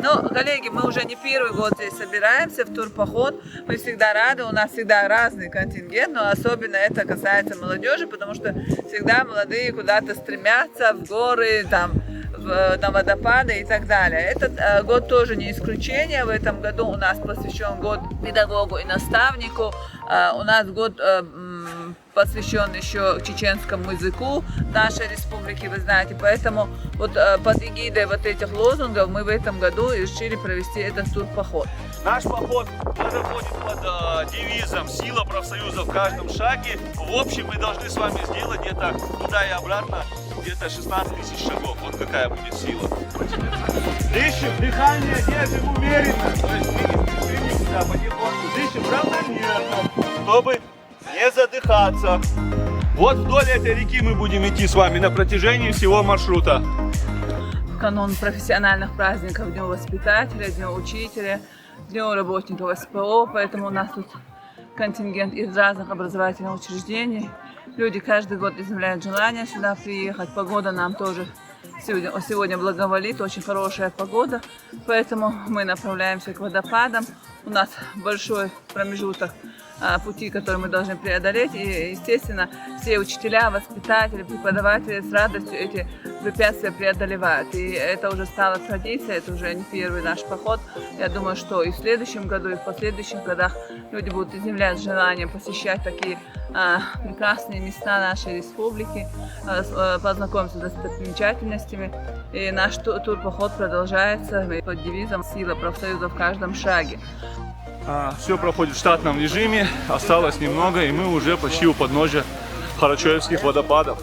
Ну, коллеги, мы уже не первый год здесь собираемся в турпоход. Мы всегда рады, у нас всегда разный контингент, но особенно это касается молодежи, потому что всегда молодые куда-то стремятся в горы, там, на водопады и так далее. Этот год тоже не исключение. В этом году у нас посвящен год педагогу и наставнику. У нас год посвящен еще чеченскому языку нашей республики, вы знаете. Поэтому вот под эгидой вот этих лозунгов мы в этом году решили провести этот турпоход. Наш поход проходит под девизом «Сила профсоюза в каждом шаге». В общем, мы должны с вами сделать где-то туда и обратно где-то 16 тысяч шагов. Вот какая будет сила. Дышим, дыхание держим умеренно. То есть двигаемся потихоньку. Дышим равномерно, чтобы не задыхаться. Вот вдоль этой реки мы будем идти с вами на протяжении всего маршрута. В канун профессиональных праздников, Дню воспитателя, Дню учителя, Дню работников СПО, поэтому у нас тут контингент из разных образовательных учреждений. Люди каждый год изъявляют желание сюда приехать. Погода нам тоже сегодня благоволит, очень хорошая погода, поэтому мы направляемся к водопадам. У нас большой промежуток пути, который мы должны преодолеть, и, естественно, все учителя, воспитатели, преподаватели с радостью эти препятствия преодолевают. И это уже стало традицией, это уже не первый наш поход. Я думаю, что и в следующем году, и в последующих годах люди будут изъявлять желание посещать такие прекрасные места нашей республики, познакомиться с достопримечательностями. И наш турпоход продолжается под девизом «Сила профсоюза в каждом шаге». Все проходит в штатном режиме, осталось немного, и мы уже почти у подножия Харачоевских водопадов.